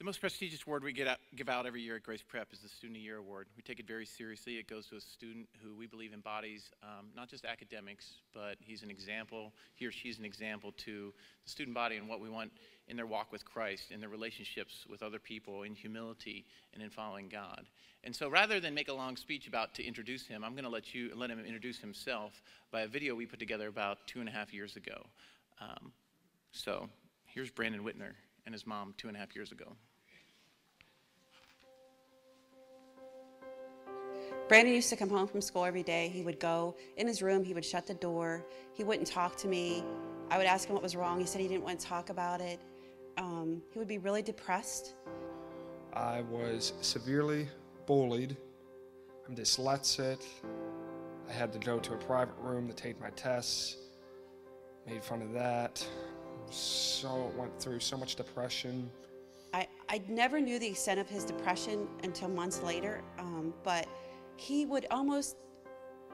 The most prestigious award we give out every year at Grace Prep is the Student of the Year Award. We take it very seriously. It goes to a student who we believe embodies not just academics, but he's an example, he or she's an example to the student body and what we want in their walk with Christ, in their relationships with other people, in humility, and in following God. And so rather than make a long speech to introduce him, I'm going to let him introduce himself by a video we put together about 2.5 years ago. So here's Brandon Whitner and his mom 2.5 years ago. Brandon used to come home from school every day. He would go in his room, he would shut the door, he wouldn't talk to me. I would ask him what was wrong. He said he didn't want to talk about it. He would be really depressed. I was severely bullied. I'm dyslexic. I had to go to a private room to take my tests. Made fun of that. Went through so much depression. I never knew the extent of his depression until months later, but he would almost,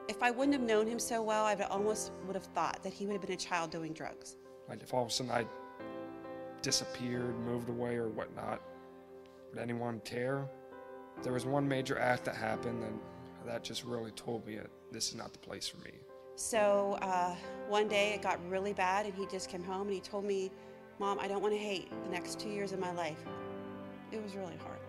if I wouldn't have known him so well, I would have thought that he would have been a child doing drugs. Like if all of a sudden I disappeared, moved away or whatnot, would anyone care? There was one major act that happened and that just really told me that this is not the place for me. So one day it got really bad and he just came home and he told me, "Mom, I don't want to hate the next 2 years of my life." It was really hard.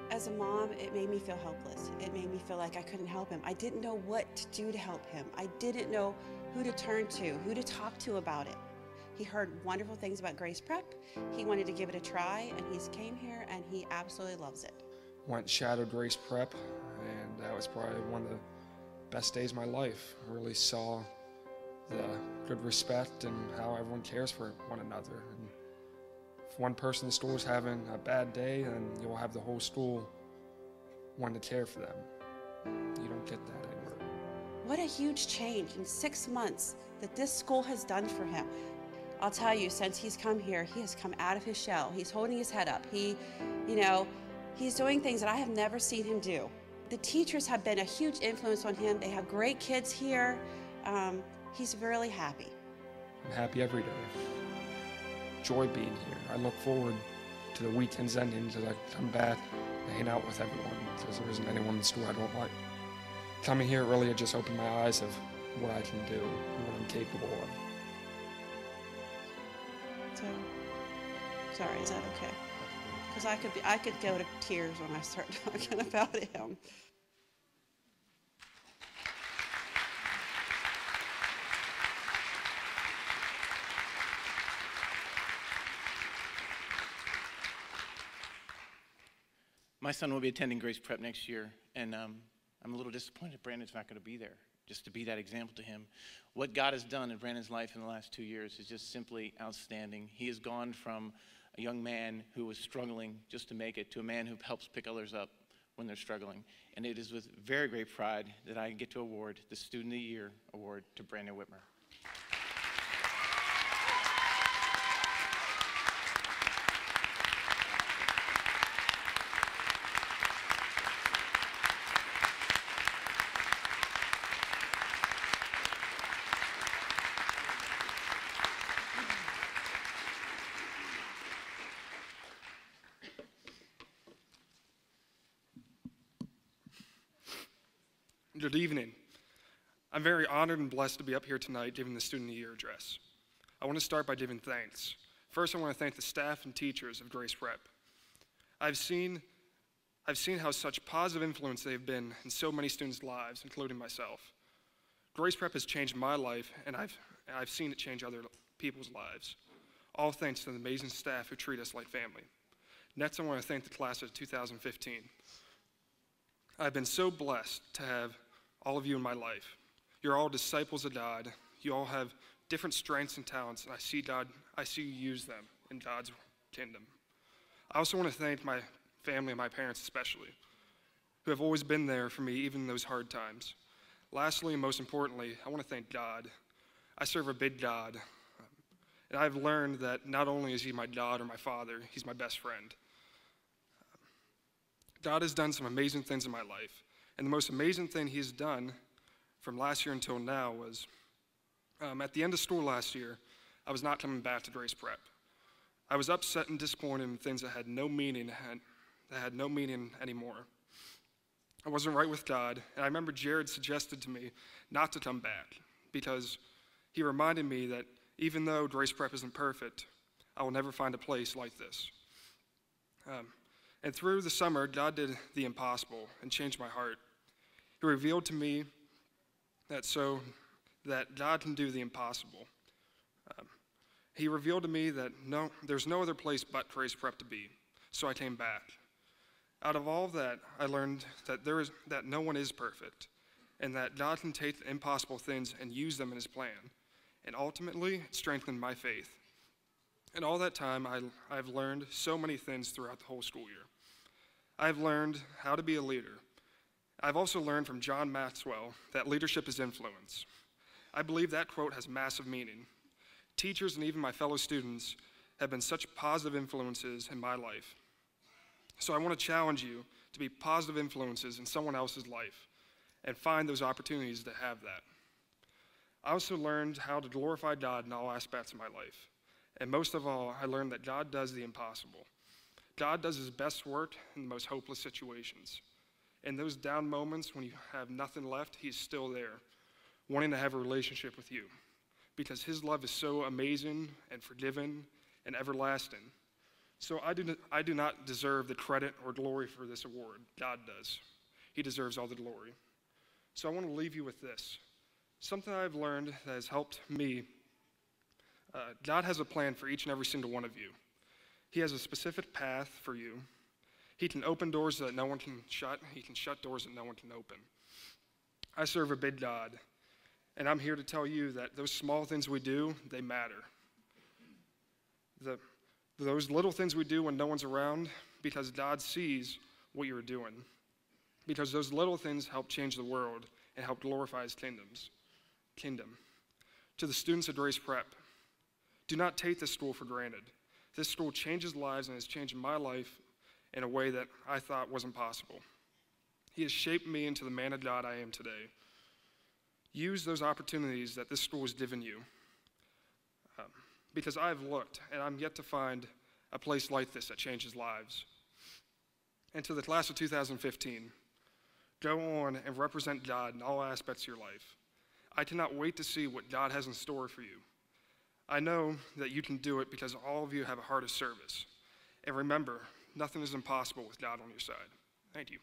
As a mom, it made me feel helpless. It made me feel like I couldn't help him. I didn't know what to do to help him. I didn't know who to turn to, who to talk to about it. He heard wonderful things about Grace Prep. He wanted to give it a try, and he's came here, and he absolutely loves it. Went shadowed Grace Prep, and that was probably one of the best days of my life. I really saw the good respect and how everyone cares for one another. And if one person in the school is having a bad day, then you'll have the whole school wanting to care for them. You don't get that anywhere. What a huge change in 6 months that this school has done for him. I'll tell you, since he's come here, he has come out of his shell. He's holding his head up. He's doing things that I have never seen him do. The teachers have been a huge influence on him. They have great kids here. He's really happy. I'm happy every day. Joy being here. I look forward to the weekends ending till I come back and hang out with everyone, because there isn't anyone in the school I don't like. Coming here really just opened my eyes of what I can do and what I'm capable of. So, sorry, is that okay? Because I could go to tears when I start talking about him. My son will be attending Grace Prep next year, and I'm a little disappointed Brandon's not going to be there, just to be that example to him. What God has done in Brandon's life in the last 2 years is just simply outstanding. He has gone from a young man who was struggling just to make it to a man who helps pick others up when they're struggling. And it is with very great pride that I get to award the Student of the Year Award to Brandon Whitmer. Good evening. I'm very honored and blessed to be up here tonight giving the Student of the Year address. I want to start by giving thanks. First, I want to thank the staff and teachers of Grace Prep. I've seen how such positive influence they've been in so many students' lives, including myself. Grace Prep has changed my life, and I've seen it change other people's lives. All thanks to the amazing staff who treat us like family. Next, I want to thank the class of 2015. I've been so blessed to have all of you in my life. You're all disciples of God. You all have different strengths and talents, and I see you use them in God's kingdom. I also want to thank my family and my parents especially, who have always been there for me even in those hard times. Lastly, and most importantly, I want to thank God. I serve a big God, and I've learned that not only is he my God or my father, he's my best friend. God has done some amazing things in my life. And the most amazing thing he's done from last year until now was at the end of school last year, I was not coming back to Grace Prep. I was upset and disappointed in things that had no meaning anymore. I wasn't right with God, and I remember Jared suggested to me not to come back because he reminded me that even though Grace Prep isn't perfect, I will never find a place like this. And through the summer, God did the impossible and changed my heart. He revealed to me that God can do the impossible. He revealed to me that there's no other place but Grace Prep to be, so I came back. Out of all of that, I learned that no one is perfect, and that God can take the impossible things and use them in his plan. And ultimately, it strengthened my faith. And all that time, I've learned so many things throughout the whole school year. I've learned how to be a leader. I've also learned from John Maxwell that leadership is influence. I believe that quote has massive meaning. Teachers and even my fellow students have been such positive influences in my life. So I want to challenge you to be positive influences in someone else's life and find those opportunities to have that. I also learned how to glorify God in all aspects of my life. And most of all, I learned that God does the impossible. God does his best work in the most hopeless situations. In those down moments when you have nothing left, he's still there, wanting to have a relationship with you. Because his love is so amazing and forgiving and everlasting. So I do not deserve the credit or glory for this award. God does. He deserves all the glory. So I want to leave you with this. Something I've learned that has helped me. God has a plan for each and every single one of you. He has a specific path for you. He can open doors that no one can shut. He can shut doors that no one can open. I serve a big God, and I'm here to tell you that those small things we do, they matter. Those little things we do when no one's around, because God sees what you're doing. Because those little things help change the world and help glorify his kingdom. To the students at Grace Prep, do not take this school for granted. This school changes lives and has changed my life in a way that I thought wasn't possible. He has shaped me into the man of God I am today. Use those opportunities that this school has given you. Because I've looked, and I'm yet to find a place like this that changes lives. And to the class of 2015, go on and represent God in all aspects of your life. I cannot wait to see what God has in store for you. I know that you can do it because all of you have a heart of service. And remember, nothing is impossible with God on your side. Thank you.